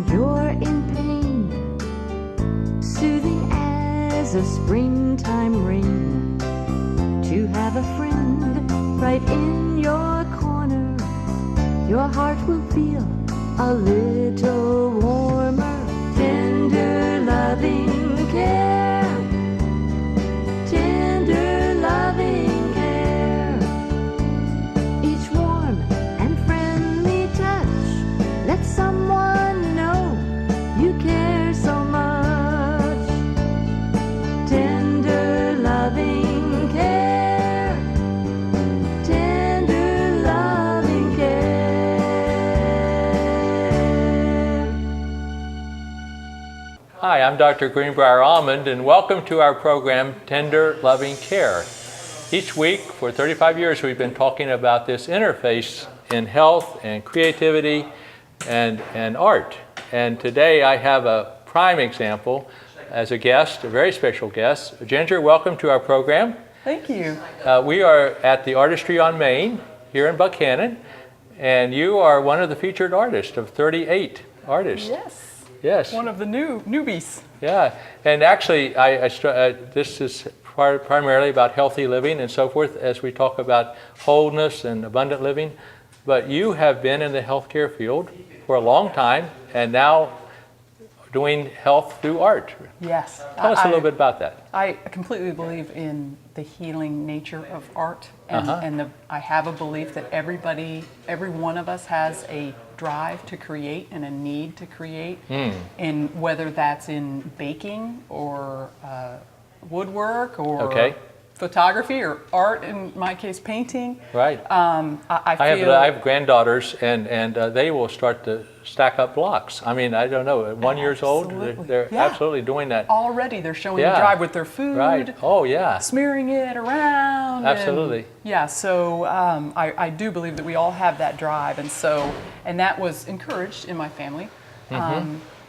and you're in pain, soothing as a springtime rain, to have a friend right in your corner, your heart will feel a little warmer. Tender loving care, tender loving care, each warm and friendly touch lets someone know you care so much. Tender loving care, tender loving care. Hi, I'm Dr. Greenbrier Almond, and welcome to our program, Tender Loving Care. Each week, for 35 years, we've been talking about this interface in health and creativity and art. And today I have a prime example as a guest, a very special guest. Ginger, welcome to our program. Thank you. We are at the Artistry on Main here in Buchanan, and you are one of the featured artists of 38 artists. Yes. Yes. One of the newbies. Yeah, and actually, this is primarily about healthy living and so forth as we talk about wholeness and abundant living. But you have been in the healthcare field for a long time and now doing health through art. Yes. Tell us a little bit about that. I completely believe in the healing nature of art, and I have a belief that every one of us has a drive to create and a need to create, and whether that's in baking or woodwork or photography or art, in my case painting. Right. I have granddaughters, and they will start to stack up blocks. I mean, I don't know, at 1 year old, they're absolutely doing that. Already they're showing the drive with their food. Right. Oh, yeah. Smearing it around. Absolutely. So I do believe that we all have that drive, and that was encouraged in my family.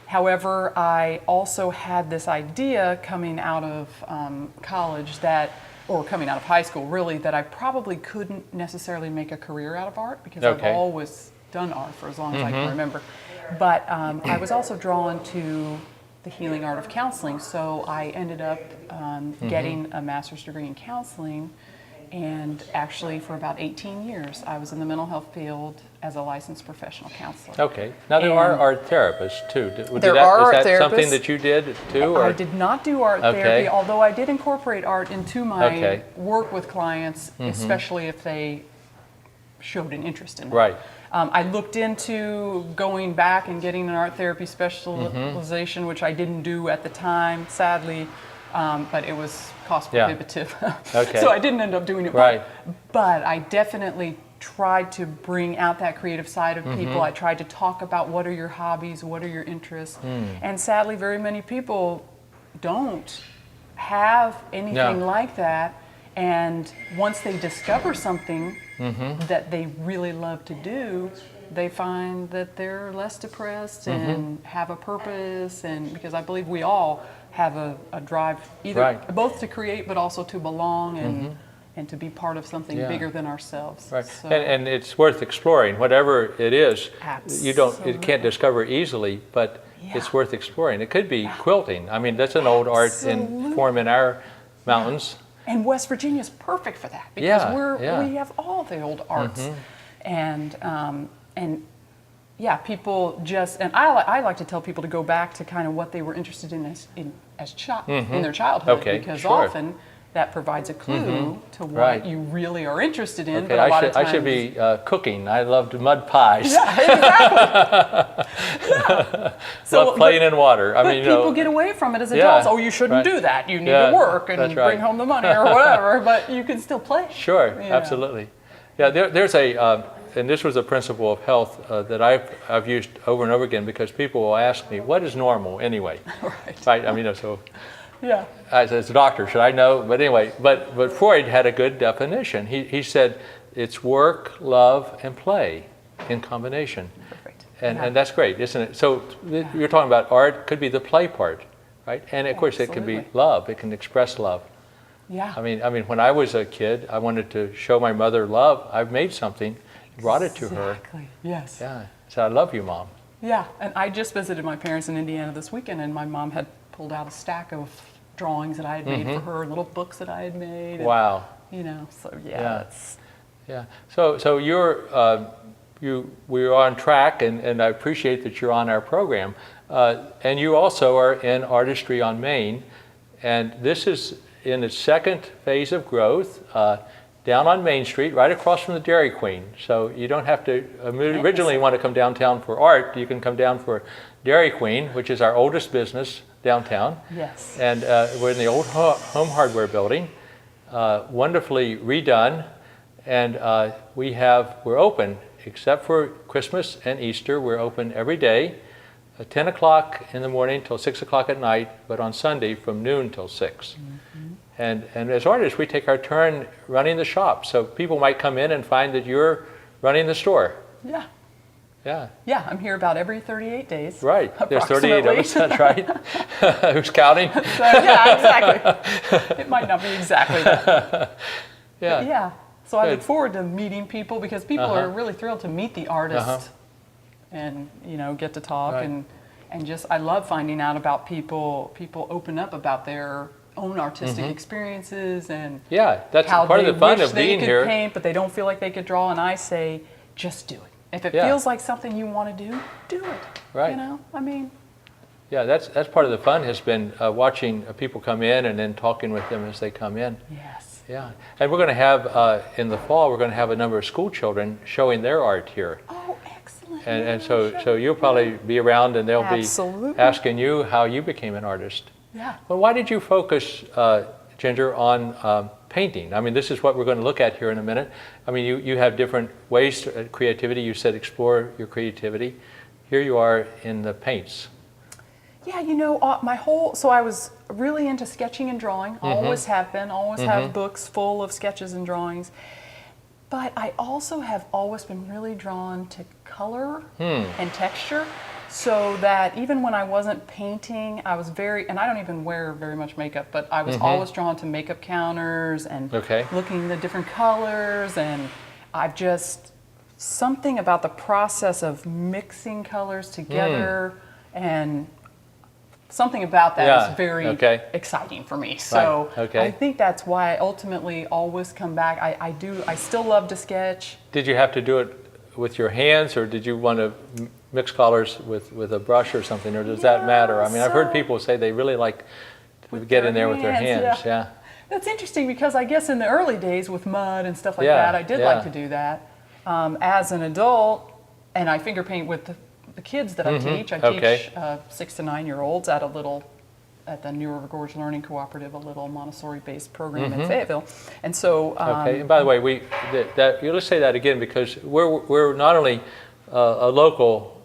However, I also had this idea coming out of college or coming out of high school, really, that I probably couldn't necessarily make a career out of art because I've always done art for as long as I can remember. But I was also drawn to the healing art of counseling, so I ended up getting a master's degree in counseling, and actually for about 18 years I was in the mental health field as a licensed professional counselor. Okay. Now there are art therapists too. There are art therapists. Is that something that you did too? Or? I did not do art therapy, although I did incorporate art into my work with clients, especially if they showed an interest in it. Right. I looked into going back and getting an art therapy specialization, which I didn't do at the time, sadly, but it was cost prohibitive. So I didn't end up doing it. Right. But I definitely tried to bring out that creative side of people. I tried to talk about what are your hobbies, what are your interests, and sadly very many people don't have anything like that, and once they discover something that they really love to do, they find that they're less depressed and have a purpose, and because I believe we all have a drive either both to create but also to belong and to be part of something bigger than ourselves. Right. So, and it's worth exploring, whatever it is. Absolutely. You can't discover easily, but it's worth exploring. It could be quilting. I mean, that's an old art form in our mountains. And West Virginia is perfect for that because we have all the old arts, and people just, and I like to tell people to go back to kind of what they were interested in in their childhood, because often that provides a clue to what you really are interested in. But I should be cooking. I loved mud pies. Yeah, exactly. Love playing in water. I mean, people get away from it as adults. Oh, you shouldn't do that. You need to work and bring home the money or whatever. But you can still play. Sure, absolutely. Yeah, there's and this was a principle of health that I've used over and over again, because people will ask me, what is normal anyway? Right. I mean, so. Yeah. As a doctor, should I know? But anyway, but Freud had a good definition. He said it's work, love, and play in combination. Perfect. And that's great, isn't it? So you're talking about art, could be the play part, right? And of course it can be love. It can express love. Yeah. I mean, when I was a kid, I wanted to show my mother love. I've made something, brought it to her. Exactly. Yes. Yeah. So I love you, Mom. Yeah, and I just visited my parents in Indiana this weekend, and my mom had pulled out a stack of drawings that I had made for her, little books that I had made. And, Wow. you know, so Yeah. it's Yeah. So we're on track, and I appreciate that you're on our program. And you also are in Artistry on Main, and this is in its second phase of growth, down on Main Street, right across from the Dairy Queen. So you don't have to originally want to come downtown for art. You can come down for Dairy Queen, which is our oldest business downtown. yes. And we're in the old home hardware building, wonderfully redone, and we're open except for Christmas and Easter. We're open every day, 10 o'clock in the morning till 6 o'clock at night, but on Sunday from noon till 6. And as artists, we take our turn running the shop. So people might come in and find that you're running the store. Yeah. Yeah. Yeah, I'm here about every 38 days. Right. There's 38 of us, that's right. Who's counting? So, yeah, exactly. It might not be exactly that. Yeah. But yeah. So I Good. look forward to meeting people because people are really thrilled to meet the artist and, you know, get to talk Right. and just I love finding out about people open up about their own artistic experiences and Yeah, that's how part they of the fun wish of they being could here. paint, but they don't feel like they could draw. And I say, just do it. If it Yeah. feels like something you want to do it. Right. You know, I mean, Yeah, that's part of the fun has been watching people come in and then talking with them as they come in. yes. Yeah, and we're going to have, in the fall, we're going to have a number of school children showing their art here. Oh, excellent. And so you'll probably be around and they'll Absolutely. be asking you how you became an artist. Yeah. Well, why did you focus, Ginger, on painting? I mean, this is what we're going to look at here in a minute. I mean, you have different ways to creativity. You said explore your creativity. Here you are in the paints. Yeah, you know, so I was really into sketching and drawing, always have been, always have books full of sketches and drawings. But I also have always been really drawn to color and texture, so that even when I wasn't painting, I was and I don't even wear very much makeup, but I was always drawn to makeup counters and looking at the different colors, and I've just, something about the process of mixing colors together and something about that is very exciting for me. So I think that's why I ultimately always come back. I still love to sketch. Did you have to do it with your hands, or did you want to mix colors with a brush or something, or does that matter? I mean, I've heard people say they really like to get in there with their hands. Yeah. That's interesting because I guess in the early days with mud and stuff like that, I did like to do that. As an adult, and I finger paint with the kids that I teach. I teach 6 to 9 year olds at the New River Gorge Learning Cooperative, a little Montessori-based program in Fayetteville. And so, and by the way, let's say that again, because we're not only a local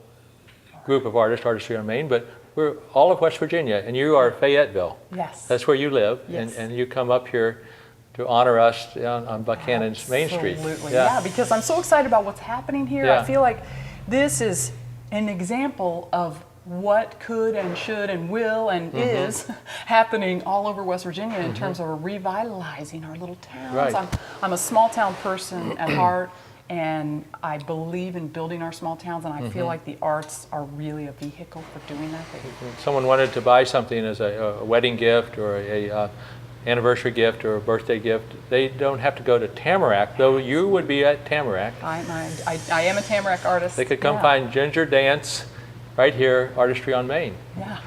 group of artists, Artistry on Main, but we're all of West Virginia, and you are Fayetteville. Yes. That's where you live, Yes. and you come up here to honor us on Buchanan's Main Street. Absolutely, yeah, because I'm so excited about what's happening here. I feel like this is an example of what could and should and will and is happening all over West Virginia in terms of revitalizing our little towns. Right. I'm a small town person at heart, and I believe in building our small towns, and I feel like the arts are really a vehicle for doing that. If someone wanted to buy something as a wedding gift or a anniversary gift or a birthday gift, they don't have to go to Tamarack, though you would be at Tamarack. I am a Tamarack artist. They could come find Ginger Danz right here, Artistry on Main. Yeah.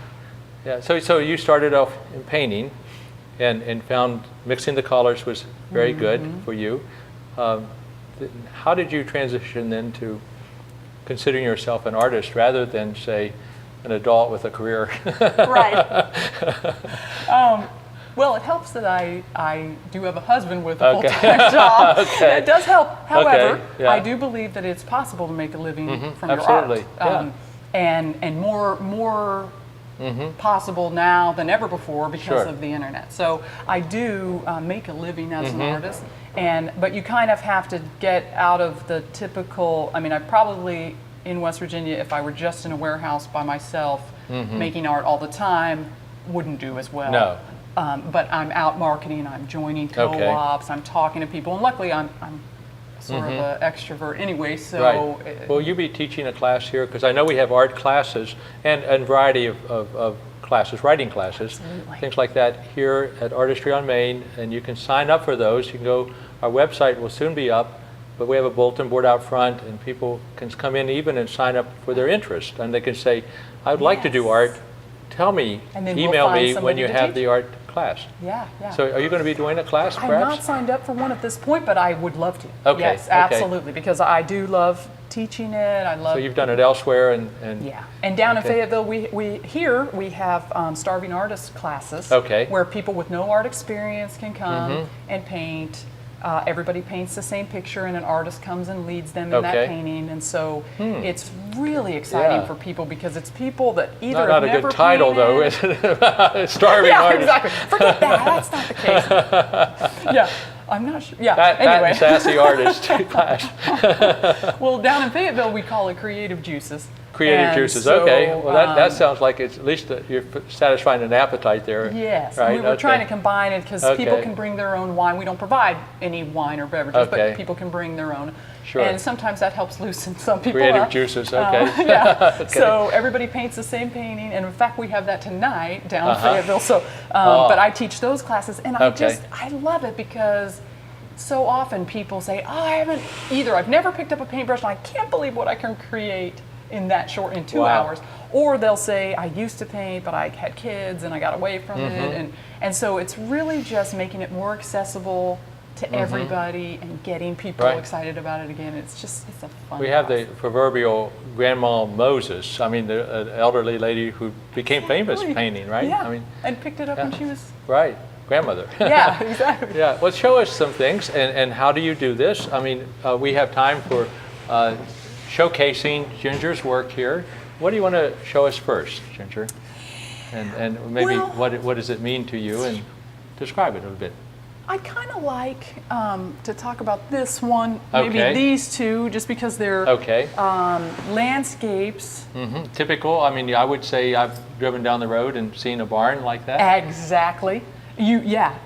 Yeah. So you started off in painting, and found mixing the colors was very good for you. How did you transition then to considering yourself an artist rather than, say, an adult with a career? Right. Well, it helps that I do have a husband with a full-time job. It does help. However, I do believe that it's possible to make a living from your art. And more possible now than ever before because of the internet. So I do make a living as an artist, but you kind of have to get out of the typical. I mean, I probably in West Virginia, if I were just in a warehouse by myself making art all the time, wouldn't do as well. No. But I'm out marketing, I'm joining co-ops, I'm talking to people, and luckily I'm sort of an extrovert anyway, so. Right. Will you be teaching a class here? Because I know we have art classes and variety of classes, writing classes, Absolutely. things like that here at Artistry on Main, and you can sign up for those. You can go, our website will soon be up, but we have a bulletin board out front, and people can come in even and sign up for their interest, and they can say, I would like to do art, tell me, And then we'll email find me when somebody you to have teach. the art class. Yeah, yeah. So are you going to be doing a class I'm perhaps? not signed up for one at this point, but I would love to. Okay, Yes, okay. absolutely, because I do love teaching it. I love. So you've done it elsewhere, and Yeah, and down in Okay. Fayetteville, we have starving artist classes. Okay. Where people with no art experience can come and paint. Everybody paints the same picture, and an artist comes and leads them in that Okay. painting. And so it's really exciting Yeah. for people because it's people that either not have a never good title though, painted- is it? Starving Yeah, artist. exactly. Forget that. That's not the case. Yeah, I'm not sure. Yeah. That Anyway. and sassy artist class. Well, down in Fayetteville, we call it Creative Juices. Creative And juices. so, Okay. Well, that um, sounds like it's at least you're satisfying an appetite there. Yes, Right. we were trying to Okay. combine it because people Okay. can bring their own wine. We don't provide any wine or beverages, Okay. but people can bring their own. Sure. And sometimes that helps loosen some people Creative up. juices. Okay. Yeah. Okay. So everybody paints the same painting, and in fact, we have that tonight down in Uh-huh. Fayetteville. So, Oh. but I teach those classes, and Okay. I love it because so often people say, "Oh, I've never picked up a paintbrush, and I can't believe what I can create in that short in 2 Wow. hours." Or they'll say, I used to paint, but I had kids and I got away from Mm-hmm. it. And so it's really just making it more accessible to everybody and getting people Right. excited about it again. It's a fun We have the class. proverbial Grandma Moses. I mean, the elderly lady who became famous Exactly. painting, right? Yeah, I mean, and picked it up when she was, right. Grandmother. yeah, exactly. Yeah, well, show us some things, and how do you do this? I mean, we have time for showcasing Ginger's work here. What do you want to show us first, Ginger? And maybe Well- what does it mean to you, and describe it a little bit. I kind of like to talk about this one, maybe Okay. these two, just because they're Okay. landscapes. Typical, I mean, I would say I've driven down the road and seen a barn like that. Exactly.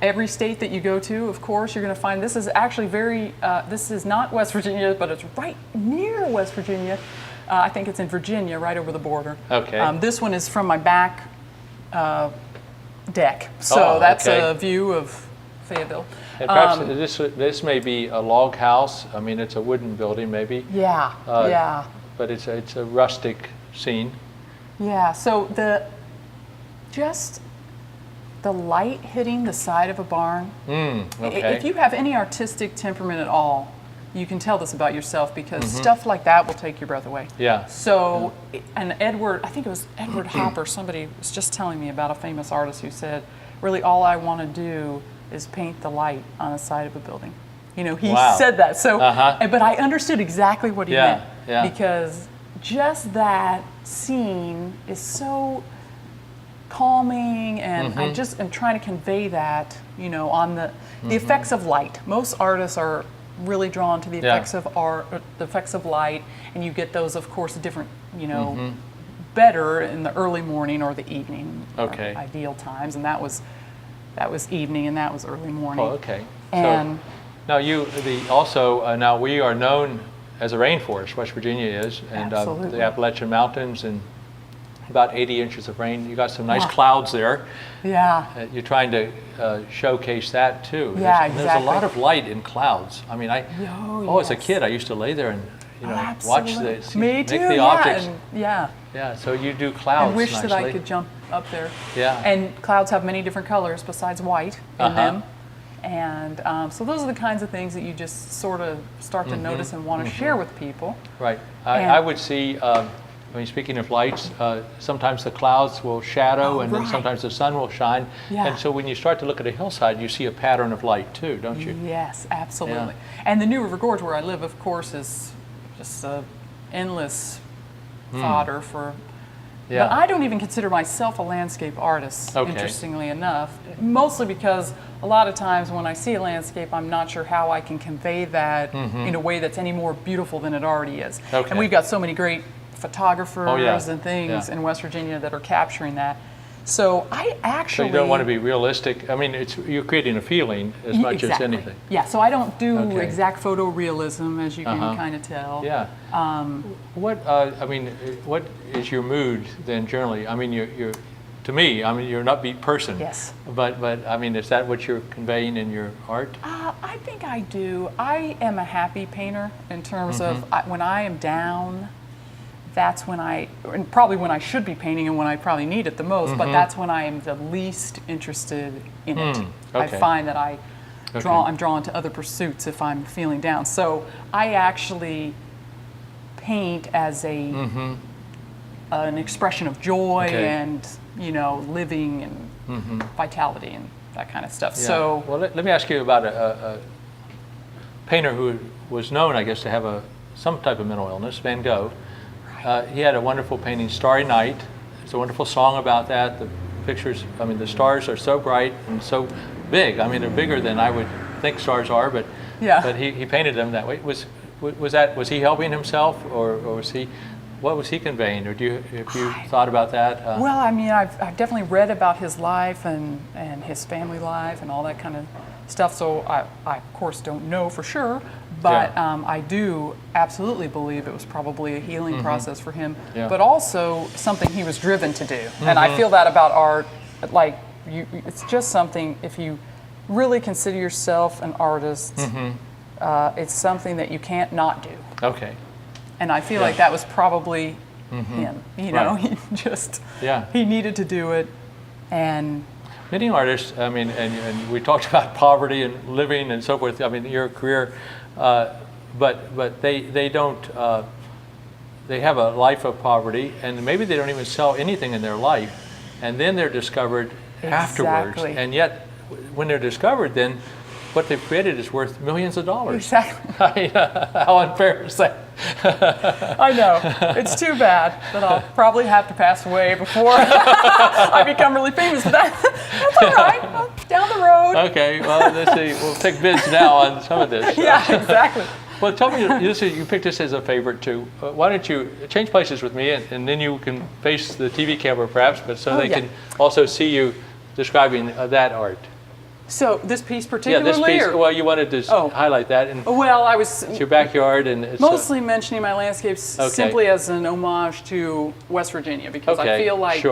Every state that you go to, of course, you're going to find this is actually this is not West Virginia, but it's right near West Virginia. I think it's in Virginia, right over the border. Okay. This one is from my back deck, so Oh, that's okay. a view of Fayetteville. And perhaps this may be a log house. I mean, it's a wooden building maybe, Yeah, yeah. but it's a rustic scene. Yeah, so just the light hitting the side of a barn. Okay. If you have any artistic temperament at all, you can tell this about yourself because stuff like that will take your breath away. Yeah. So, and I think it was Edward Hopper, somebody was just telling me about a famous artist who said, really all I want to do is paint the light on the side of a building. You know, he Wow. said that. So, Uh-huh. but I understood exactly what he Yeah, meant. yeah. Because just that scene is so calming, and I just am trying to convey that, you know, on the effects of light. Most artists are really drawn to the Yeah. effects of art, the effects of light, and you get those, of course, different, you know, better in the early morning or the evening. Okay. Ideal times, and that was evening, and that was early morning. Oh, okay. And Now now we are known as a rainforest, West Virginia is, and Absolutely. the Appalachian Mountains, and about 80 inches of rain. You got some nice Wow. clouds there. yeah, You're trying to showcase that too. Yeah, There's a lot exactly. of light in clouds. I mean, as a yes. kid, I used to lay there and watch absolutely. the Me make too, the yeah, objects. and, yeah. Yeah, so you do clouds I wish nicely. that I could jump up there. Yeah. And clouds have many different colors besides white in Uh-huh. them. And so those are the kinds of things that you just sort of start to notice and want to share with people. Right. And- I would see, speaking of lights, sometimes the clouds will shadow and then right. sometimes the sun will shine. Yeah. And so when you start to look at a hillside, you see a pattern of light too, don't you? Yes, absolutely. And the New River Gorge where I live, of course, is just endless fodder for. Yeah. But I don't even consider myself a landscape artist, Okay. interestingly enough. Mostly because a lot of times when I see a landscape, I'm not sure how I can convey that in a way that's any more beautiful than it already is. Okay. And we've got so many great photographers Oh, yeah. and things Yeah. in West Virginia that are capturing that. So I actually... So you don't want to be realistic. I mean, you're creating a feeling as much as anything. Yeah, so I don't do Okay. exact photorealism, as you can kind of tell. Yeah. What is your mood then generally? I mean, you're to me, I mean, you're an upbeat person. Yes. But I mean, is that what you're conveying in your art? I think I do. I am a happy painter in terms of when I am down, that's when and probably when I should be painting and when I probably need it the most, but that's when I am the least interested in it. I Okay. find that I'm drawn to other pursuits if I'm feeling down. So I actually paint as an expression of joy and, living and vitality and that kind of stuff. Yeah. So, well, let me ask you about a painter who was known, I guess, to have some type of mental illness, Van Gogh. He had a wonderful painting, Starry Night. It's a wonderful song about that. The pictures, I mean, the stars are so bright and so big. I mean, they're bigger than I would think stars are, but he painted them that way. Was he helping himself, or was he? What was he conveying, or have you thought about that? Well, I mean, I've definitely read about his life and his family life and all that kind of stuff. So I of course don't know for sure, but I do absolutely believe it was probably a healing process for him, but also something he was driven to do. And I feel that about art, like it's just something, if you really consider yourself an artist, it's something that you can't not do. Okay. And I feel like that was probably him. He just he needed to do it, and many artists. I mean, and we talked about poverty and living and so forth. I mean, your career, but they don't. They have a life of poverty, and maybe they don't even sell anything in their life, and then they're discovered afterwards. And yet, when they're discovered, then what they've created is worth millions of dollars. Exactly. I mean, how unfair is that? I know. It's too bad that I'll probably have to pass away before I become really famous. But that's all right. Well, down the road. Okay. Well, let's see. We'll take bids now on some of this. Yeah, exactly. Well, tell me, you picked this as a favorite too. Why don't you change places with me, and then you can face the TV camera perhaps, but so they can also see you describing that art. So this piece particularly? Yeah, this piece. Well, you wanted to highlight that, and it's your backyard, and it's mostly mentioning my landscapes simply as an homage to West Virginia, because I feel like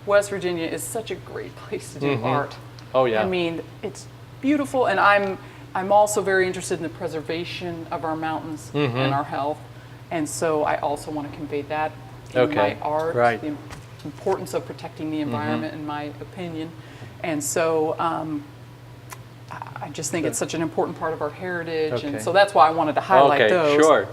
West Virginia is such a great place to do art. Oh yeah. I mean, it's beautiful, and I'm also very interested in the preservation of our mountains and our health, and so I also want to convey that in my art, the importance of protecting the environment, in my opinion, and so. I just think it's such an important part of our heritage, and so that's why I wanted to highlight those. Sure.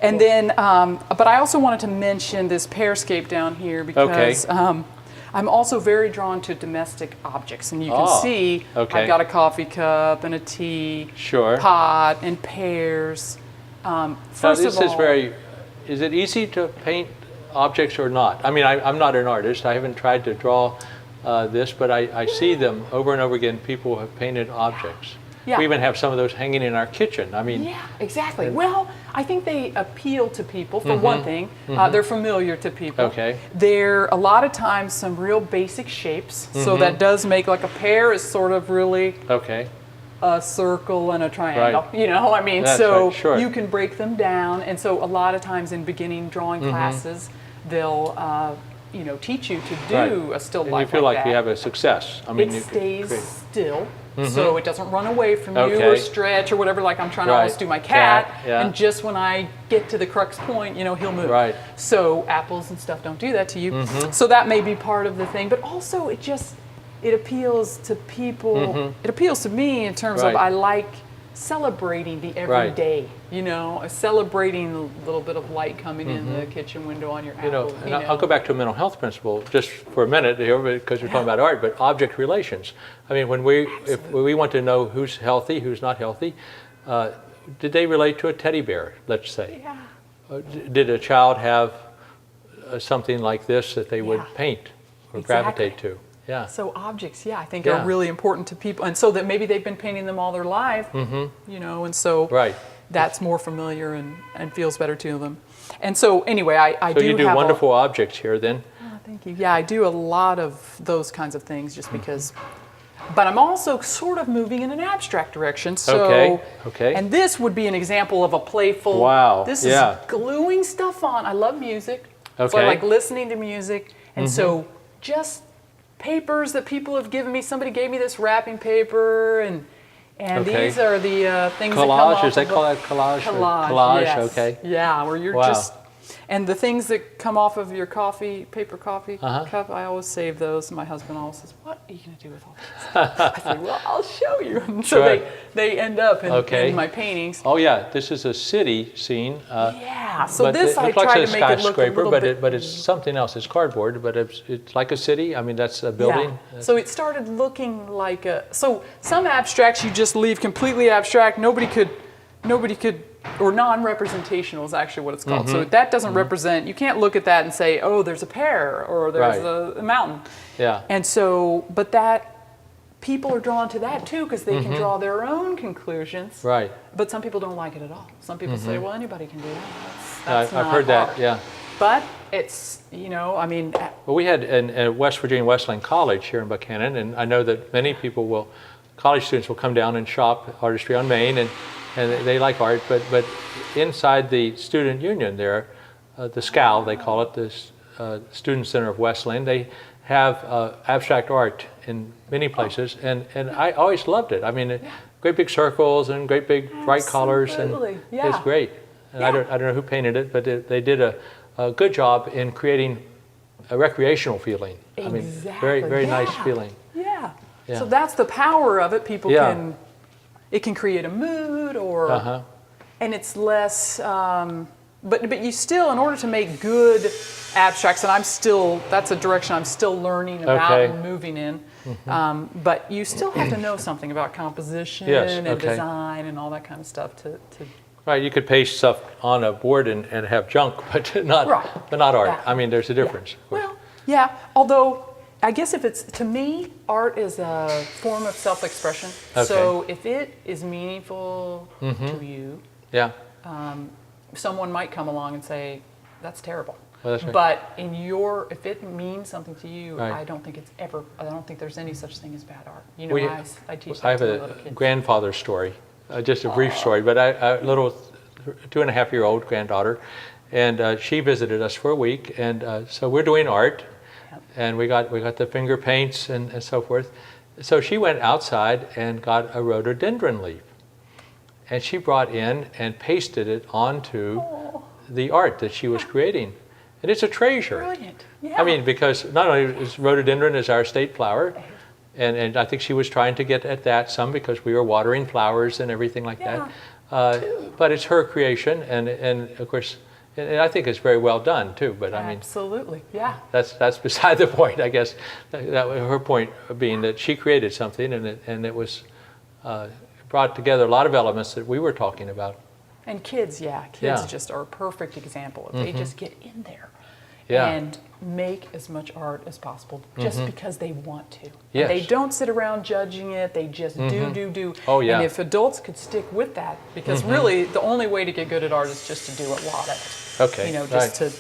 And then, but I also wanted to mention this pearscape down here because I'm also very drawn to domestic objects, and you can see I've got a coffee cup and a tea pot and pears. First of all, is it easy to paint objects or not? I mean, I'm not an artist. I haven't tried to draw this, but I see them over and over again. People have painted objects. Yeah. We even have some of those hanging in our kitchen. I mean, yeah, exactly. Well, I think they appeal to people for one thing. They're familiar to people. Okay. They're a lot of times some real basic shapes. So that does make, like, a pear is sort of really a circle and a triangle. Right. I mean, you can break them down. And so a lot of times in beginning drawing classes, they'll teach you to do a still life like that. And you feel like you have a success. I mean, it stays still, so it doesn't run away from you or stretch or whatever. Like I'm trying to always do my cat, and just when I get to the crux point, he'll move. Right. So apples and stuff don't do that to you. So that may be part of the thing, but also it appeals to people. It appeals to me in terms of I like celebrating the everyday, celebrating the little bit of light coming in the kitchen window on your apple. And I'll go back to a mental health principle just for a minute here because we're talking about art, but object relations. I mean, if we want to know who's healthy, who's not healthy, did they relate to a teddy bear, let's say? Yeah. Did a child have something like this that they would paint or gravitate to? Yeah. So objects, I think are really important to people, and so that maybe they've been painting them all their life, and so that's more familiar and feels better to them. And so anyway, I do you do wonderful objects here then. thank you. Yeah, I do a lot of those kinds of things just because. But I'm also sort of moving in an abstract direction. So, okay. And this would be an example of a playful. Wow. This yeah. is gluing stuff on. I love music. Okay. So I like listening to music. And so just papers that people have given me. Somebody gave me this wrapping paper, and these are the things that come off. Collage, they call that collage? Collage, yes. Okay. Yeah, where you're just. And the things that come off of your paper coffee cup, I always save those. My husband always says, "What are you going to do with all this?" I say, "Well, I'll show you." And so they end up in my paintings. Oh yeah, this is a city scene. Yeah, so this I try to make it look a little bit. But it's something else. It's cardboard, but it's like a city. I mean, that's a building. Yeah. So it started looking like so some abstracts you just leave completely abstract. Nobody could. Or non-representational is actually what it's called. So that doesn't represent, you can't look at that and say, oh, there's a pear or there's a mountain. Yeah. And so, but that, people are drawn to that too because they can draw their own conclusions. Right. But some people don't like it at all. Some people say, well, anybody can do that. That's I've heard art. that, yeah. But it's, I mean. Well, we had in West Virginia Wesleyan College here in Buchanan, and I know that many people college students will come down and shop Artistry on Main, and they like art, but inside the student union there, the SCAL, they call it, the Student Center of Wesleyan, they have abstract art in many places, and I always loved it. I mean, great big circles and great big bright colors, and it's great. And I don't know who painted it, but they did a good job in creating a recreational feeling. Exactly. I mean, very, very nice feeling. Yeah. Yeah. So that's the power of it. People can. It can create a mood, and it's less. But you still, in order to make good abstracts, and that's a direction I'm still learning about and moving in. But you still have to know something about composition and design and all that kind of stuff to. Right, you could paste stuff on a board and have junk, but not art. Yeah. I mean, there's a difference. Yeah. Well, yeah. Although. I guess to me, art is a form of self-expression. Okay. So if it is meaningful to you, someone might come along and say, that's terrible. Well, that's right. But if it means something to you, I don't think there's any such thing as bad art. I teach that to little kids. I have a grandfather story, just a brief story, but a little 2.5-year-old granddaughter, and she visited us for a week, and so we're doing art. And we got the finger paints and so forth. So she went outside and got a rhododendron leaf. And she brought in and pasted it onto the art that she was creating. And it's a treasure. Brilliant. Yeah. I mean, because not only is rhododendron is our state flower, and I think she was trying to get at that some because we were watering flowers and everything like that. But it's her creation, and of course, and I think it's very well done too. But I mean, absolutely, yeah. That's beside the point, I guess. That her point being that she created something, and it was brought together a lot of elements that we were talking about. And kids just are a perfect example. They just get in there and make as much art as possible just because they want to. Yes. And they don't sit around judging it. They just do. Oh, yeah. And if adults could stick with that, because really the only way to get good at art is just to do a lot of it. Okay. Just to.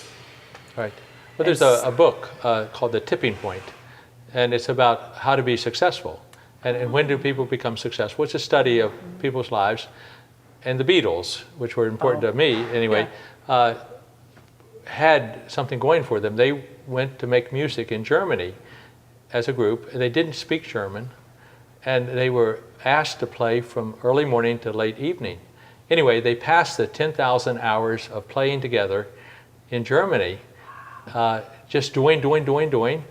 Right. Well, there's a book called The Tipping Point, and it's about how to be successful. And when do people become successful? It's a study of people's lives. And the Beatles, which were important to me anyway, had something going for them. They went to make music in Germany as a group. They didn't speak German, and they were asked to play from early morning to late evening. Anyway, they passed the 10,000 hours of playing together in Germany, just doing.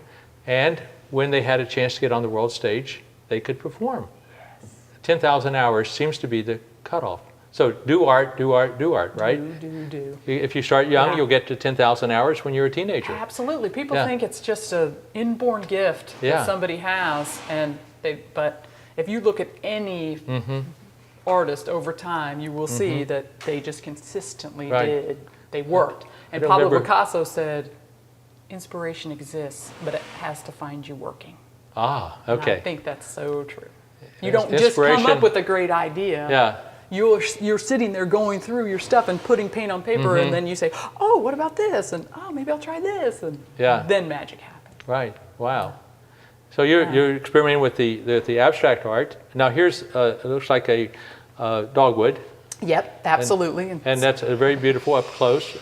And when they had a chance to get on the world stage, they could perform. 10,000 hours seems to be the cutoff. So do art, right? Do. If you start young, you'll get to 10,000 hours when you're a teenager. Absolutely. People think it's just an inborn gift that somebody has, but if you look at any artist over time, you will see that they just consistently they worked. And Pablo Picasso said, inspiration exists, but it has to find you working. Ah, okay. And I think that's so true. You don't just come up with a great idea. Yeah. you're sitting there going through your stuff and putting paint on paper, and then you say, oh, what about this? And oh, maybe I'll try this, and then magic happens. Right. Wow. So you're experimenting with the abstract art. Now here's it looks like a dogwood. Yep, absolutely. And that's very beautiful up close.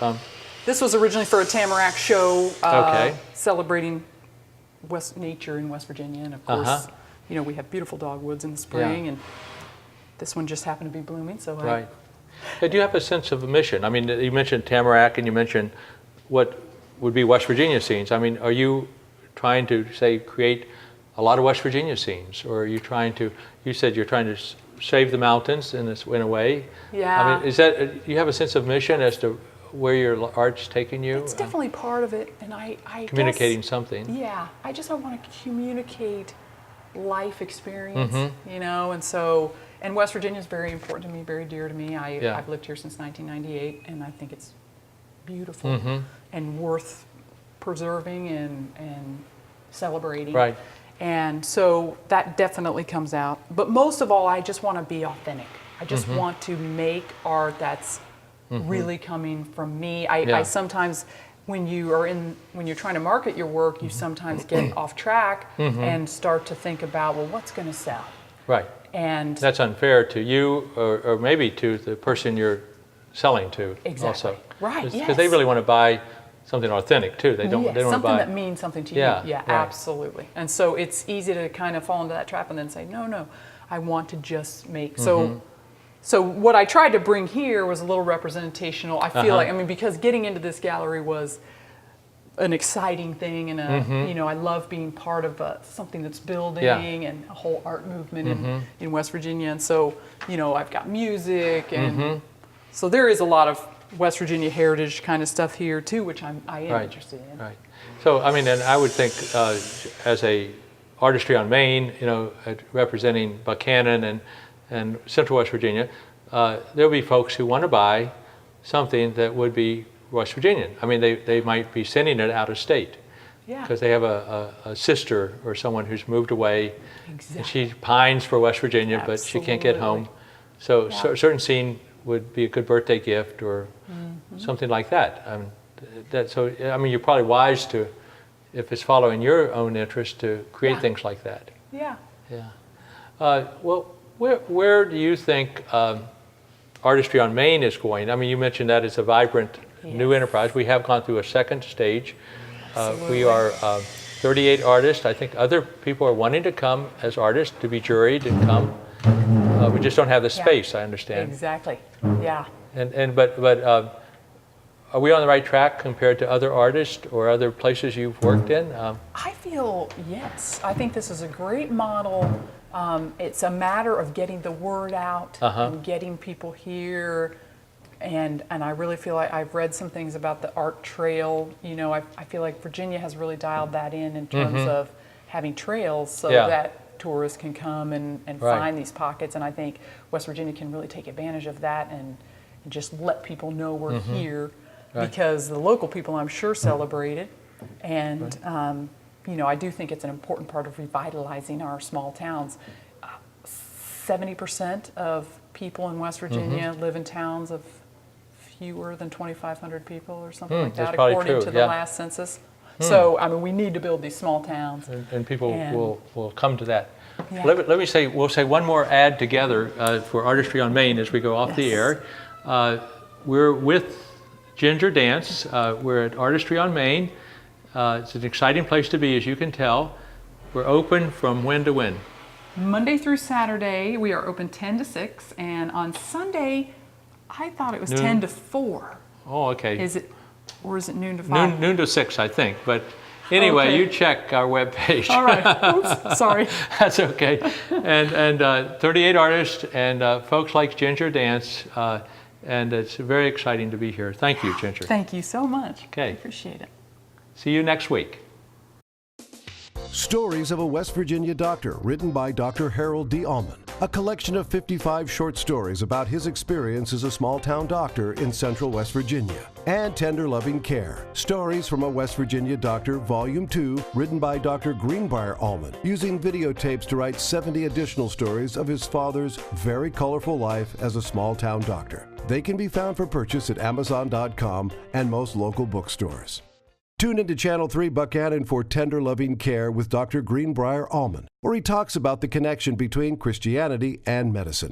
This was originally for a tamarack show, celebrating nature in West Virginia, and of course, you know, we have beautiful dogwoods in the spring, and this one just happened to be blooming. So right. Do you have a sense of a mission? I mean, you mentioned tamarack, and you mentioned what would be West Virginia scenes. I mean, are you trying to say create a lot of West Virginia scenes, or are you trying to? You said you're trying to save the mountains in a way. Yeah. I mean, is that do you have a sense of mission as to where your art's taking you? It's definitely part of it, and I communicating guess, something. Yeah, I want to communicate life experience, you know, and West Virginia is very important to me, very dear to me. I've lived here since 1998, and I think it's beautiful and worth preserving and celebrating. Right. And so that definitely comes out. But most of all, I just want to be authentic. I just want to make art that's really coming from me. I sometimes, when you're trying to market your work, you sometimes get off track and start to think about, well, what's going to sell? Right. And that's unfair to you, or maybe to the person you're selling to. Exactly. Also. Right. Because they really want to buy something authentic too. They don't want to buy something that means something to you. Yeah, Yeah, right. Absolutely. And so it's easy to kind of fall into that trap and then say, no, I want to just make. So what I tried to bring here was a little representational. I feel like, I mean, because getting into this gallery was an exciting thing, and you know, I love being part of something that's building and a whole art movement in West Virginia. And so, you know, I've got music, and so there is a lot of West Virginia heritage kind of stuff here too, which I am interested in. Right. So I mean, and I would think as a Artistry on Main, you know, representing Buchanan and Central West Virginia, there'll be folks who want to buy something that would be West Virginian. I mean, they might be sending it out of state because they have a sister or someone who's moved away, and she pines for West Virginia, but she can't get home. So a certain scene would be a good birthday gift or something like that. So I mean, you're probably wise to, if it's following your own interest, to create things like that. Yeah. Yeah. Well, where do you think Artistry on Main is going? I mean, you mentioned that it's a vibrant new enterprise. We have gone through a second stage. We are 38 artists. I think other people are wanting to come as artists to be juried and come. We just don't have the space, I understand. Exactly. Yeah. But are we on the right track compared to other artists or other places you've worked in? I feel yes. I think this is a great model. It's a matter of getting the word out and getting people here. And I really feel like I've read some things about the art trail. You know, I feel like Virginia has really dialed that in terms of having trails so that tourists can come and find these pockets. And I think West Virginia can really take advantage of that and just let people know we're here because the local people, I'm sure, celebrate it. And, you know, I do think it's an important part of revitalizing our small towns. 70% of people in West Virginia live in towns of fewer than 2,500 people or something like that, according to the last census. So, I mean, we need to build these small towns. And people will come to that. Yeah. Let me say, we'll say one more ad together for Artistry on Main as we go off the air. We're with Ginger Danz. We're at Artistry on Main. It's an exciting place to be, as you can tell. We're open from when to when? Monday through Saturday, we are open 10 to 6. And on Sunday, I thought it was 10 to 4. Oh, okay. Is it, or is it noon to 5? Noon to 6, I think. But anyway, you check our webpage. All right. Oops, sorry. That's okay. And 38 artists and folks like Ginger Danz. And it's very exciting to be here. Thank you, Ginger. Thank you so much. Okay. I appreciate it. See you next week. Stories of a West Virginia Doctor, written by Dr. Harold D. Allman. a collection of 55 short stories about his experience as a small-town doctor in central West Virginia. And Tender Loving Care, Stories from a West Virginia Doctor, Volume 2, written by Dr. Greenbrier Allman, using videotapes to write 70 additional stories of his father's very colorful life as a small-town doctor. They can be found for purchase at Amazon.com and most local bookstores. Tune into Channel 3 Buckhannon for Tender Loving Care with Dr. Greenbrier Allman, where he talks about the connection between Christianity and medicine.